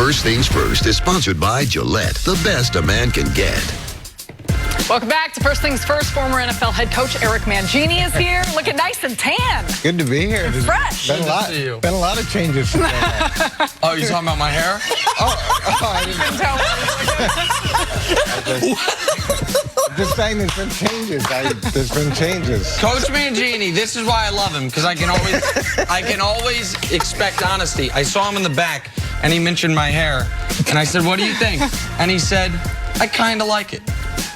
First Things First is sponsored by Gillette, the best a man can get. Welcome back to First Things First. Former NFL head coach Eric Mangini is here, looking nice and tan. Good to be here. Fresh. Been a lot of changes. Oh, you talking about my hair? I didn't. Just saying, there's been changes. There's been changes. Coach Mangini, this is why I love him, because I can always expect honesty. I saw him in the back, and he mentioned my hair, and I said, "What do you think?" And he said, "I kind of like it.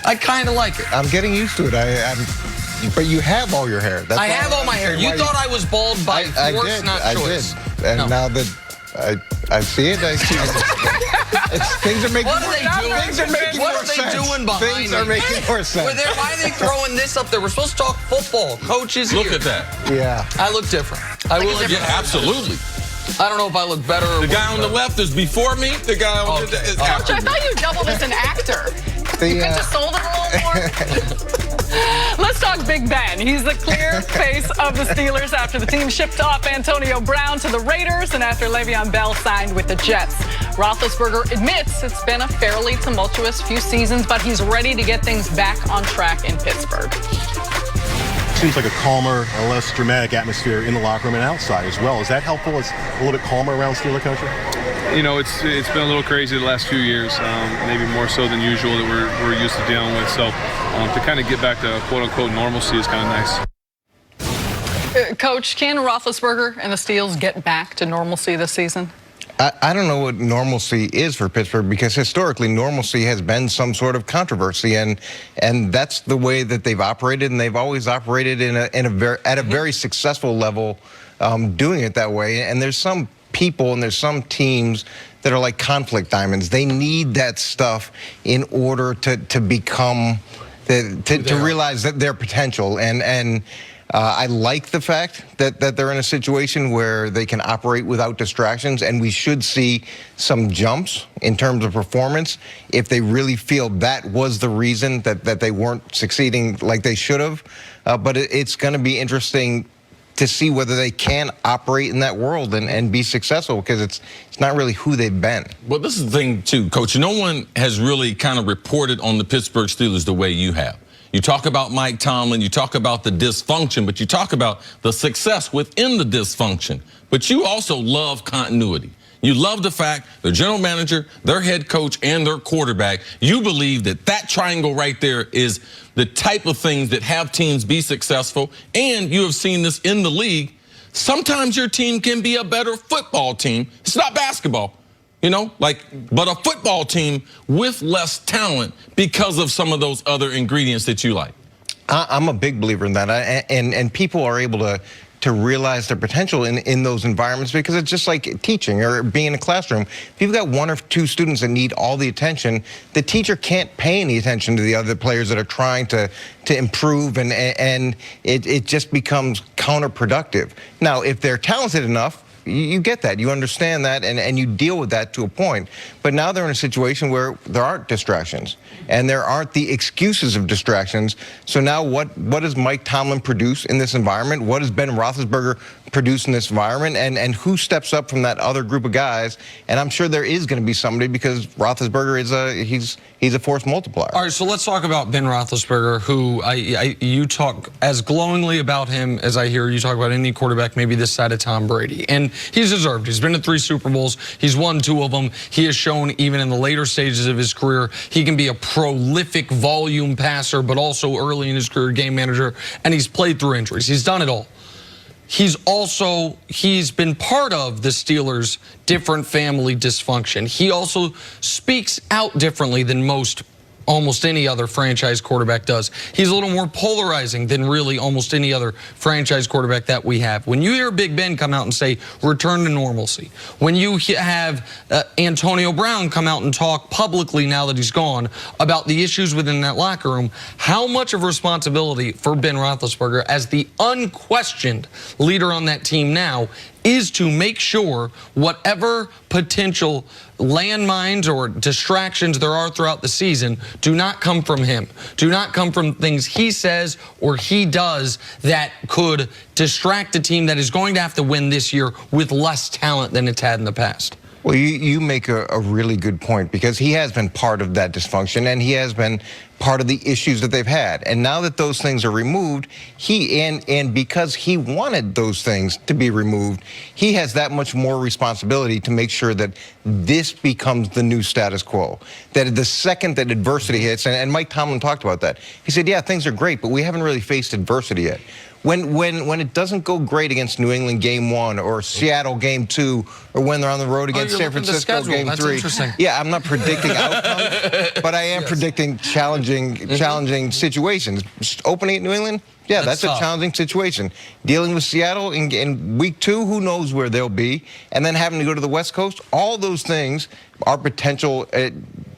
I kind of like it." I'm getting used to it. But you have all your hair. That's I have all my hair. You thought I was bald by force, not choice. I did. And now that I see it, things are making more sense. What are they doing behind me? Things are making more sense. Why are they throwing this up there? We're supposed to talk football. Coaches here. Look at that. Yeah. I look different. I will admit. Yeah, absolutely. I don't know if I look better or The guy on the left is before me. The guy on the is after I me. thought you doubled as an actor. You could have sold it a little more. Let's talk Big Ben. He's the clear face of the Steelers after the team shipped off Antonio Brown to the Raiders and after Le'Veon Bell signed with the Jets. Roethlisberger admits it's been a fairly tumultuous few seasons, but he's ready to get things back on track in Pittsburgh. Seems like a calmer, a less dramatic atmosphere in the locker room and outside as well. Is that helpful? It's a little bit calmer around Steeler country? You know, it's been a little crazy the last few years, maybe more so than usual that we're used to dealing with. So to kind of get back to quote-unquote normalcy is kind of nice. Coach, can Roethlisberger and the Steelers get back to normalcy this season? I don't know what normalcy is for Pittsburgh, because historically normalcy has been some sort of controversy, and that's the way that they've operated, and they've always operated at a very successful level, doing it that way. And there's some people and there's some teams that are like conflict diamonds. They need that stuff in order to become to realize that their potential. And I like the fact that they're in a situation where they can operate without distractions, and we should see some jumps in terms of performance if they really feel that was the reason that they weren't succeeding like they should have. But it's going to be interesting to see whether they can operate in that world and be successful, because it's not really who they've been. Well, this is the thing, too, Coach. No one has really kind of reported on the Pittsburgh Steelers the way you have. You talk about Mike Tomlin, you talk about the dysfunction, but you talk about the success within the dysfunction. But you also love continuity. You love the fact their general manager, their head coach, and their quarterback, you believe that triangle right there is the type of things that have teams be successful. And you have seen this in the league. Sometimes your team can be a better football team. It's not basketball, you know, but a football team with less talent because of some of those other ingredients that you like. I'm a big believer in that, and people are able to realize their potential in those environments, because it's just like teaching or being in a classroom. If you've got one or two students that need all the attention, the teacher can't pay any attention to the other players that are trying to improve, and it just becomes counterproductive. Now, if they're talented enough, you get that, you understand that, and you deal with that to a point. But now they're in a situation where there aren't distractions, and there aren't the excuses of distractions. So now what does Mike Tomlin produce in this environment? What does Ben Roethlisberger produce in this environment? And who steps up from that other group of guys? And I'm sure there is going to be somebody, because Roethlisberger is he's a force multiplier. All right, so let's talk about Ben Roethlisberger, who you talk as glowingly about him as I hear you talk about any quarterback, maybe this side of Tom Brady. And he's deserved. He's been to 3 Super Bowls. He's won 2 of them. He has shown, even in the later stages of his career, he can be a prolific volume passer, but also early in his career, game manager. And he's played through injuries. He's done it all. He's been part of the Steelers' different family dysfunction. He also speaks out differently than almost any other franchise quarterback does. He's a little more polarizing than really almost any other franchise quarterback that we have. When you hear Big Ben come out and say, return to normalcy, when you have Antonio Brown come out and talk publicly now that he's gone about the issues within that locker room, how much of responsibility for Ben Roethlisberger as the unquestioned leader on that team now is to make sure whatever potential landmines or distractions there are throughout the season do not come from him, do not come from things he says or he does that could distract a team that is going to have to win this year with less talent than it's had in the past. Well, you make a really good point, because he has been part of that dysfunction, and he has been part of the issues that they've had. And now that those things are removed, and because he wanted those things to be removed, he has that much more responsibility to make sure that this becomes the new status quo. That the second that adversity hits, and Mike Tomlin talked about that, he said, yeah, things are great, but we haven't really faced adversity yet. When it doesn't go great against New England Game 1 or Seattle Game 2, or when they're on the road against San Francisco Game 3. Yeah, I'm not predicting outcomes, but I am predicting challenging situations. Opening at New England, yeah, that's a challenging situation. Dealing with Seattle in week 2, who knows where they'll be, and then having to go to the West Coast, all those things are potential.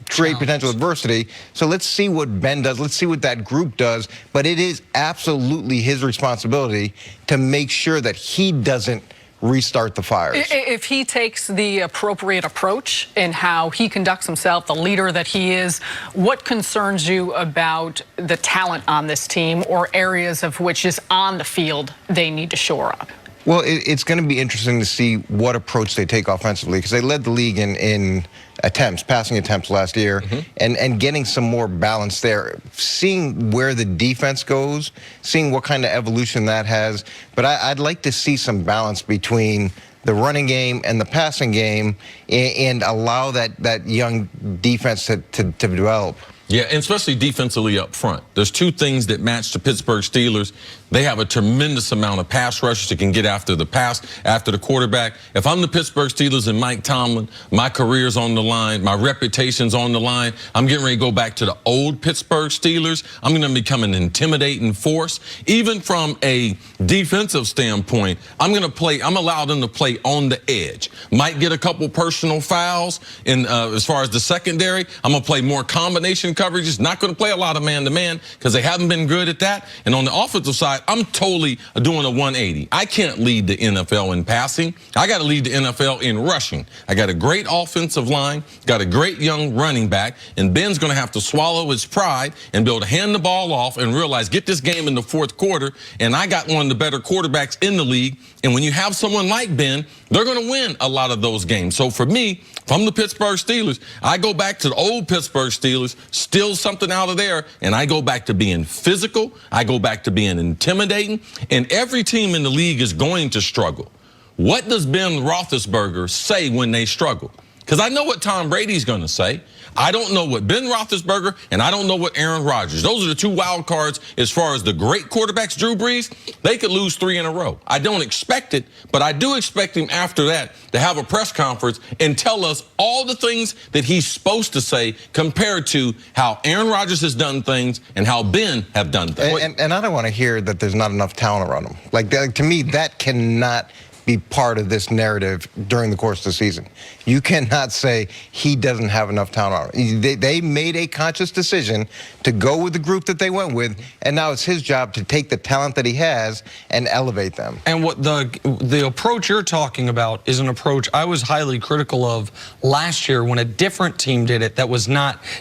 Create potential adversity. So let's see what Ben does. Let's see what that group does. But it is absolutely his responsibility to make sure that he doesn't restart the fires. If he takes the appropriate approach in how he conducts himself, the leader that he is, what concerns you about the talent on this team, or areas of which is on the field they need to shore up? Well, it's going to be interesting to see what approach they take offensively, because they led the league in attempts, passing attempts last year, and getting some more balance there. Seeing where the defense goes, seeing what kind of evolution that has. But I'd like to see some balance between the running game and the passing game, and allow that young defense to develop. Yeah, and especially defensively up front. There's two things that match the Pittsburgh Steelers. They have a tremendous amount of pass rushers that can get after the pass, after the quarterback. If I'm the Pittsburgh Steelers and Mike Tomlin, my career's on the line, my reputation's on the line. I'm getting ready to go back to the old Pittsburgh Steelers. I'm going to become an intimidating force. Even from a defensive standpoint, I'm allowed them to play on the edge. Might get a couple personal fouls as far as the secondary. I'm going to play more combination coverages. Not going to play a lot of man-to-man, because they haven't been good at that. And on the offensive side, I'm totally doing a 180. I can't lead the NFL in passing. I got to lead the NFL in rushing. I got a great offensive line, got a great young running back, and Ben's going to have to swallow his pride and be able to hand the ball off and realize, get this game in the fourth quarter, and I got one of the better quarterbacks in the league. And when you have someone like Ben, they're going to win a lot of those games. So for me, if I'm the Pittsburgh Steelers, I go back to the old Pittsburgh Steelers, steal something out of there, and I go back to being physical. I go back to being intimidating. And every team in the league is going to struggle. What does Ben Roethlisberger say when they struggle? Because I know what Tom Brady's going to say. I don't know what Ben Roethlisberger, and I don't know what Aaron Rodgers. Those are the two wild cards as far as the great quarterbacks. Drew Brees, they could lose 3 in a row. I don't expect it, but I do expect him after that to have a press conference and tell us all the things that he's supposed to say compared to how Aaron Rodgers has done things and how Ben have done things. And I don't want to hear that there's not enough talent around him. Like, to me, that cannot be part of this narrative during the course of the season. You cannot say he doesn't have enough talent on him. They made a conscious decision to go with the group that they went with, and now it's his job to take the talent that he has and elevate them. And what the approach you're talking about is an approach I was highly critical of last year when a different team did it that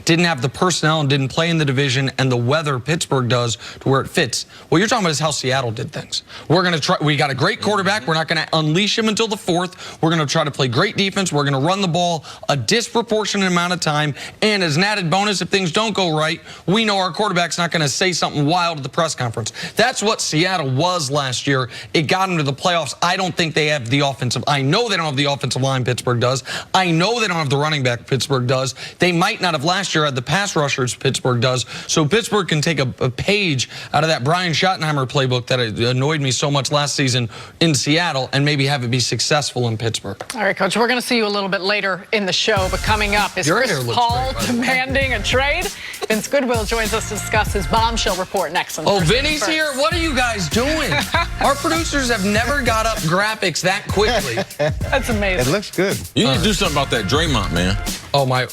didn't have the personnel and didn't play in the division and the weather Pittsburgh does to where it fits. What you're talking about is how Seattle did things. We're going to try. We got a great quarterback. We're not going to unleash him until the 4th. We're going to try to play great defense. We're going to run the ball a disproportionate amount of time. And as an added bonus, if things don't go right, we know our quarterback's not going to say something wild at the press conference. That's what Seattle was last year. It got them to the playoffs. I don't think they have the offensive. I know they don't have the offensive line Pittsburgh does. I know they don't have the running back Pittsburgh does. They might not have last year had the pass rushers Pittsburgh does. So Pittsburgh can take a page out of that Brian Schottenheimer playbook that annoyed me so much last season in Seattle and maybe have it be successful in Pittsburgh. All right, Coach, we're going to see you a little bit later in the show, but coming up is Chris Paul demanding a trade. Vince Goodwill joins us to discuss his bombshell report next. Oh, Vinny's here? What are you guys doing? Our producers have never got up graphics that quickly. That's amazing. It looks good. You need to do something about that Draymond, man. Oh, my.